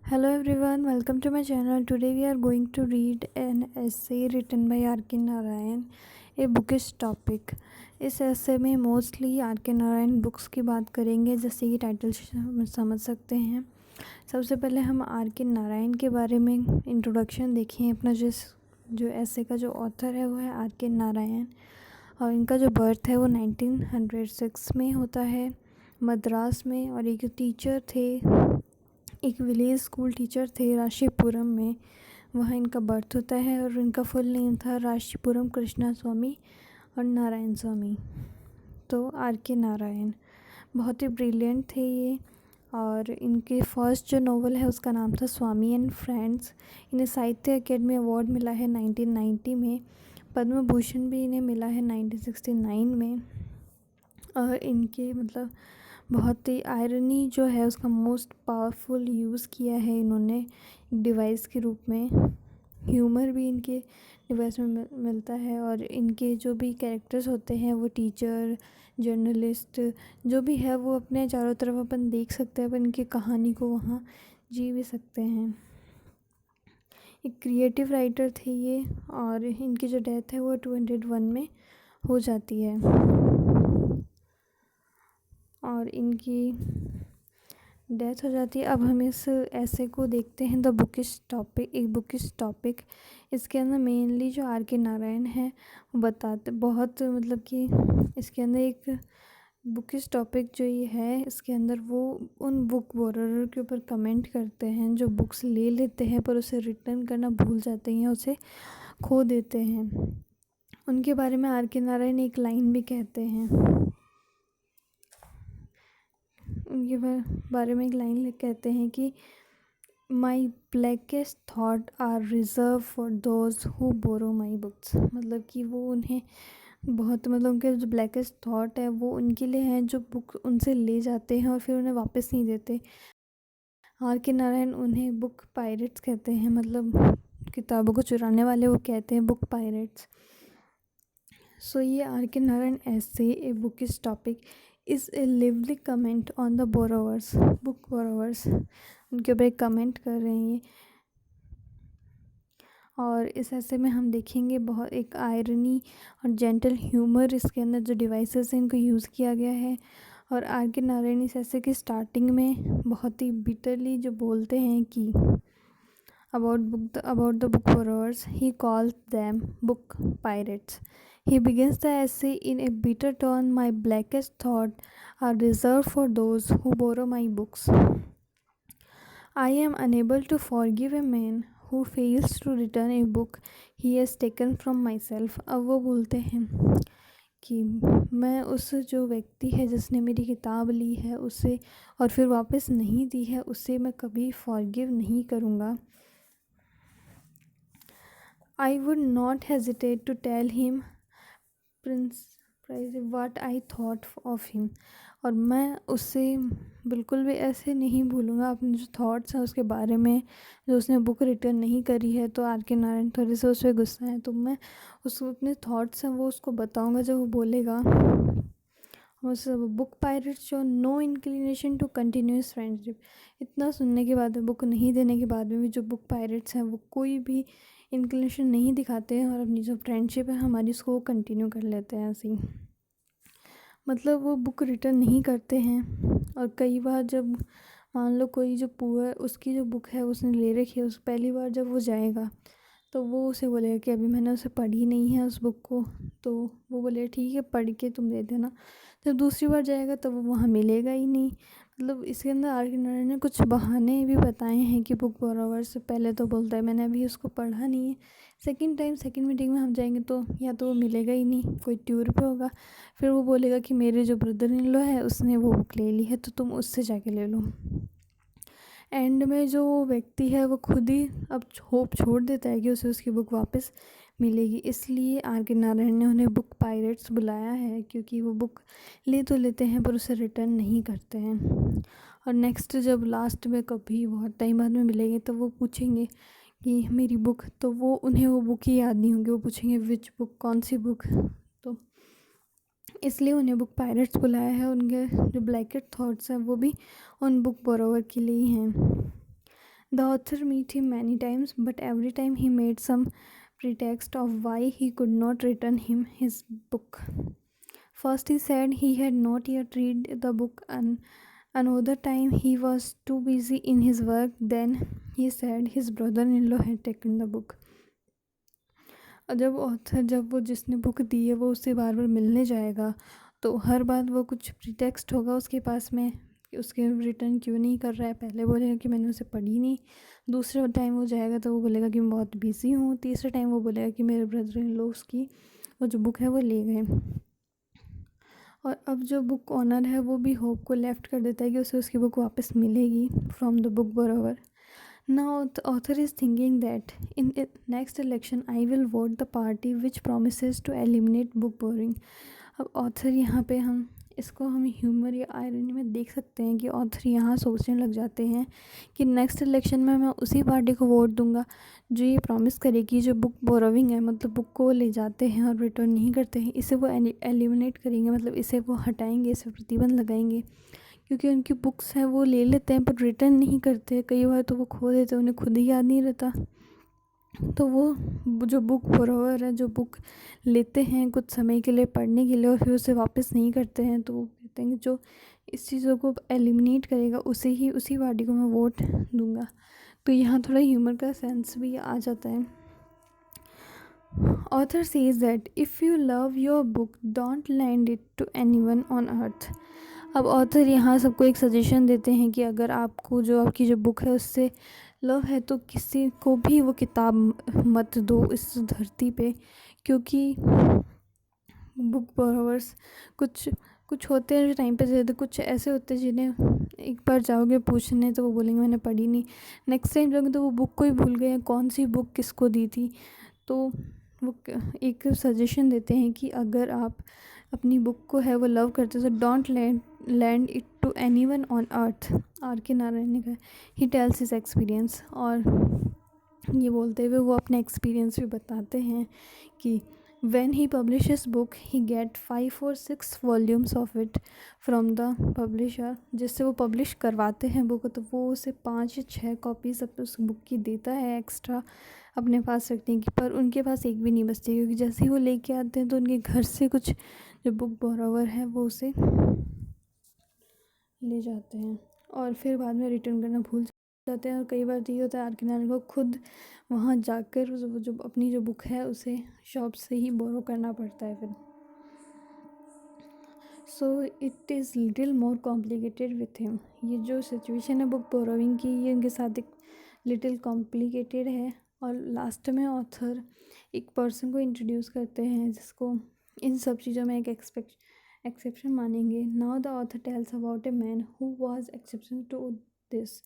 Hello everyone, welcome to my channel. Today we are going to read an essay written by R.K. Narayan, a bookish topic. इस essay में mostly R.K. Narayan books की बात करेंगे, जैसे कि title से समझ सकते हैं। सबसे पहले हम R.K. नारायण के बारे में इंट्रोडक्शन देखें। अपना जो essay का जो ऑथर है वो है R.K. नारायण, और इनका जो बर्थ है वो 1906 में होता है मद्रास में, और एक टीचर थे, एक विलेज स्कूल टीचर थे राशीपुरम में। वहाँ इनका बर्थ होता है, और इनका फुल नेम था राशीपुरम कृष्णा स्वामी और नारायण स्वामी। तो R.K. नारायण बहुत ही ब्रिलियंट थे ये, और इनके फर्स्ट जो नॉवल है उसका नाम था स्वामी एंड फ्रेंड्स। इन्हें साहित्य अकेडमी अवार्ड मिला है 1990 में। पद्म भूषण भी इन्हें मिला है 1969 में। और इनके बहुत ही आयरनी जो है उसका मोस्ट पावरफुल यूज़ किया है इन्होंने एक डिवाइस के रूप में। ह्यूमर भी इनके डिवाइस में मिलता है, और इनके जो भी कैरेक्टर्स होते हैं वो टीचर, जर्नलिस्ट जो भी है वो अपने चारों तरफ अपन देख सकते हैं, अपन इनकी कहानी को वहाँ जी भी सकते हैं। एक क्रिएटिव राइटर थे ये, और इनकी जो डेथ है वो 201 में हो जाती है। और इनकी डेथ हो जाती है। अब हम इस ऐसे को देखते हैं, द बुकिश टॉपिक, एक बुकिश टॉपिक। इसके अंदर मेनली जो R.K. नारायण है वो बताते बहुत कि इसके अंदर एक बुकिश टॉपिक जो ये है, इसके अंदर वो उन बुक बोरर के ऊपर कमेंट करते हैं जो बुक्स ले लेते हैं पर उसे रिटर्न करना भूल जाते हैं या उसे खो देते हैं। उनके बारे में R.K. नारायण एक लाइन भी कहते हैं। उनके बारे में एक लाइन कहते हैं कि my blackest thought are reserve for those who borrow my books. कि वो उन्हें बहुत उनके जो ब्लैकेस्ट थाट है वो उनके लिए हैं जो बुक उनसे ले जाते हैं और फिर उन्हें वापस नहीं देते। R.K. नारायण उन्हें बुक पायरेट्स कहते हैं, किताबों को चुराने वाले वो कहते हैं बुक पायरेट्स। सो ये R.K. नारायण ऐसे a bookish topic is a lively comment on the borrowers, book borrowers. उनके ऊपर एक कमेंट कर रहे हैं ये। और इस ऐसे में हम देखेंगे बहुत एक आयरनी और जेंटल ह्यूमर इसके अंदर जो डिवाइसेस हैं इनको यूज़ किया गया है। और R.K. नारायण इस ऐसे की स्टार्टिंग में बहुत ही बिटरली जो बोलते हैं कि about the book borrowers, he calls them book pirates. He begins the essay in a bitter tone. My blackest thoughts are reserved for those who borrow my books. I am unable to forgive a man who fails to return a book he has taken from myself. अब वो बोलते हैं कि मैं उस जो व्यक्ति है जिसने मेरी किताब ली है उसे और फिर वापस नहीं दी है, उसे मैं कभी फॉरगिव नहीं करूँगा। I would not hesitate to tell him what I thought of him. और मैं उससे बिल्कुल भी ऐसे नहीं भूलूँगा अपने जो थॉट्स हैं उसके बारे में, जो उसने बुक रिटर्न नहीं करी है। तो R.K. नारायण थोड़े से उस पर गुस्सा है, तो मैं उसको अपने थॉट्स हैं वो उसको बताऊँगा जब वो बोलेगा। उस book pirates show no inclination to continues friendship. इतना सुनने के बाद बुक नहीं देने के बाद में भी जो बुक पायरेट्स हैं वो कोई भी इंक्लिनेशन नहीं दिखाते हैं और अपनी जो फ्रेंडशिप है हमारी उसको कंटिन्यू कर लेते हैं ऐसे ही। वो बुक रिटर्न नहीं करते हैं। और कई बार जब मान लो कोई जो पुअर उसकी जो बुक है उसने ले रखी है, उस पहली बार जब वो जाएगा तो वो उसे बोलेगा कि अभी मैंने उसे पढ़ी नहीं है उस बुक को, तो वो बोलेगा ठीक है पढ़ के तुम दे देना। जब दूसरी बार जाएगा तो वो वहाँ मिलेगा ही नहीं। इसके अंदर R.K. नारायण ने कुछ बहाने भी बताए हैं कि बुक बोरोवर से पहले तो बोलता है मैंने अभी उसको पढ़ा नहीं है, सेकंड मीटिंग में हम जाएंगे तो या तो वो मिलेगा ही नहीं, कोई टूर पे होगा, फिर वो बोलेगा कि मेरे जो ब्रदर इन लॉ है उसने वो बुक ले ली है तो तुम उससे जाके ले लो। एंड में जो व्यक्ति है वो खुद ही अब होप छोड़ देता है कि उसे उसकी बुक वापस मिलेगी। इसलिए R.K. नारायण ने उन्हें बुक पायरेट्स बुलाया है, क्योंकि वो बुक ले तो लेते हैं पर उसे रिटर्न नहीं करते हैं। और नेक्स्ट जब लास्ट में कभी बहुत टाइम बाद में मिलेंगे तो वो पूछेंगे कि मेरी बुक, तो वो उन्हें वो बुक ही याद नहीं होगी, वो पूछेंगे विच बुक, कौन सी बुक। तो इसलिए उन्हें बुक पायरेट्स बुलाया है। उनके जो ब्लैकेट थॉट्स हैं वो भी उन बुक बोरोवर के लिए ही हैं। The author met him many times, but every time he made some pretext of why he could not return him his book. First he said he had not yet read the book, and another time he was too busy in his work. Then he said his brother-in-law had taken the book. और जब author, जब वो जिसने book दी है वो उससे बार बार मिलने जाएगा, तो हर बार वो कुछ प्रीटेक्स्ट होगा उसके पास में कि उसके रिटर्न क्यों नहीं कर रहा है। पहले बोलेगा कि मैंने उसे पढ़ी नहीं, दूसरे टाइम वो जाएगा तो वो बोलेगा कि मैं बहुत बिज़ी हूँ, तीसरे टाइम वो बोलेगा कि मेरे ब्रदर इन लॉ उसकी वो जो बुक है वो ले गए। और अब जो बुक ऑनर है वो भी होप को लेफ्ट कर देता है कि उसे उसकी बुक वापस मिलेगी from the book borrower. Now the author is thinking that in the next election I will vote the party which promises to eliminate book borrowing. अब ऑथर यहाँ पे हम इसको हम ह्यूमर या आयरनी में देख सकते हैं कि ऑथर यहाँ सोचने लग जाते हैं कि नेक्स्ट इलेक्शन में मैं उसी पार्टी को वोट दूंगा जो ये प्रॉमिस करेगी, जो बुक बोरोविंग है मतलब बुक को ले जाते हैं और रिटर्न नहीं करते हैं, इसे वो एलिमिनेट करेंगे, मतलब इसे वो हटाएंगे, इसे प्रतिबंध लगाएंगे। क्योंकि उनकी बुक्स हैं वो ले लेते हैं पर रिटर्न नहीं करते, कई बार तो वो खो देते हैं, उन्हें खुद ही याद नहीं रहता। तो वो जो बुक बोरोवर है, जो बुक लेते हैं कुछ समय के लिए पढ़ने के लिए और फिर उसे वापस नहीं करते हैं, तो वो कहते हैं कि जो इस चीज़ों को एलिमिनेट करेगा उसी पार्टी को मैं वोट दूंगा। तो यहाँ थोड़ा ह्यूमर का सेंस भी आ जाता है। Author says that if you love your book don't land it to anyone on earth. अब ऑथर यहाँ सबको एक सजेशन देते हैं कि अगर आपको जो आपकी जो बुक है उससे लव है तो किसी को भी वो किताब मत दो इस धरती पे, क्योंकि बुक बोरोवर्स कुछ होते हैं जो टाइम पे देते, कुछ ऐसे होते हैं जिन्हें एक बार जाओगे पूछने तो वो बोलेंगे मैंने पढ़ी नहीं, नेक्स्ट टाइम जाओगे तो वो बुक को ही भूल गए कौन सी बुक किसको दी थी। तो वो एक सजेशन देते हैं कि अगर आप अपनी बुक को है वो लव करते हो तो don't land it to anyone on earth. R K Narayan ने कहा, ही टेल्स हिज एक्सपीरियंस, और ये बोलते हुए वो अपने एक्सपीरियंस भी बताते हैं कि when he publishes book he get 5 or 6 volumes of it from the publisher। जिससे वो पब्लिश करवाते हैं बुक तो वो उसे 5 या 6 कॉपीज़ उस बुक की देता है एक्स्ट्रा अपने पास रखने की, पर उनके पास एक भी नहीं बचती क्योंकि जैसे ही वो लेके आते हैं तो उनके घर से कुछ जो बुक बोरोवर है वो उसे ले जाते हैं और फिर बाद में रिटर्न करना भूल जाते हैं। और कई बार तो ये होता है आर के नारायण को खुद वहाँ जाकर जो अपनी जो बुक है उसे शॉप से ही बोरो करना पड़ता है फिर। So it is little more complicated with him. ये जो सिचुएशन है बुक बोरोइंग की ये उनके साथ एक लिटिल कॉम्प्लिकेटेड है। और लास्ट में ऑथर एक पर्सन को इंट्रोड्यूस करते हैं जिसको इन सब चीज़ों में एक एक्सेप्शन मानेंगे। Now the author tells about a man who was exception to this.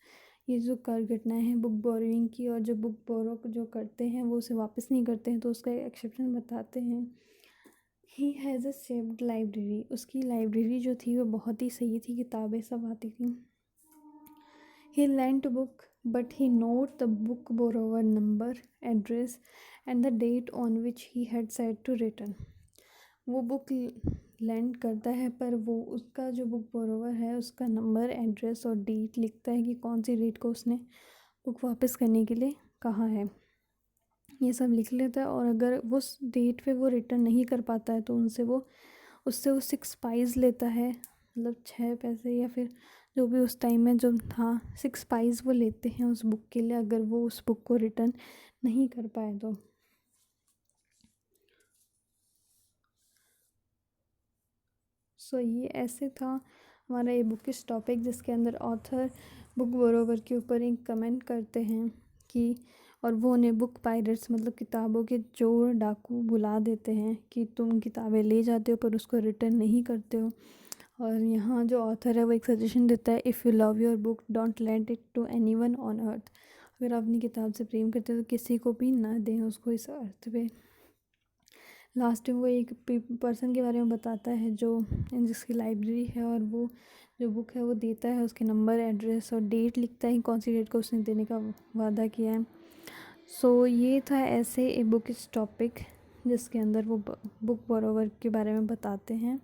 ये जो कर घटनाएँ हैं बुक बोरोइंग की और जो बुक बोरो जो करते हैं वो उसे वापस नहीं करते हैं तो उसका एक एक्सेप्शन बताते हैं। He has a saved library. उसकी लाइब्रेरी जो थी वो बहुत ही सही थी, किताबें सब आती थी। ही lent book but he note the book borrower number, address and the date on which he had said to return। वो बुक लैंड करता है पर वो उसका जो बुक बोरोवर है उसका नंबर, एड्रेस और डेट लिखता है कि कौन सी डेट को उसने बुक वापस करने के लिए कहा है, ये सब लिख लेता है। और अगर उस डेट पे वो रिटर्न नहीं कर पाता है तो उससे वो 6 पाइस लेता है, मतलब 6 पैसे या फिर जो भी उस टाइम में जो था 6 पाइस वो लेते हैं उस बुक के लिए अगर वो उस बुक को रिटर्न नहीं कर पाए तो। सो ये ऐसे था हमारा ये बुक इस टॉपिक जिसके अंदर ऑथर बुक बोरोवर के ऊपर एक कमेंट करते हैं कि और वो उन्हें बुक पायरेट्स मतलब किताबों के चोर डाकू बुला देते हैं कि तुम किताबें ले जाते हो पर उसको रिटर्न नहीं करते हो। और यहाँ जो ऑथर है वो एक सजेशन देता है, if you love your book don't lend it to anyone on earth. अगर आप अपनी किताब से प्रेम करते हो तो किसी को भी ना दें उसको इस अर्थ पे। लास्ट में वो एक पर्सन के बारे में बताता है जो जिसकी लाइब्रेरी है और वो जो बुक है वो देता है, उसके नंबर, एड्रेस और डेट लिखता है कौन सी डेट को उसने देने का वादा किया है। सो ये था ऐसे ए बुक इस टॉपिक जिसके अंदर वो बुक बोरोवर के बारे में बताते हैं।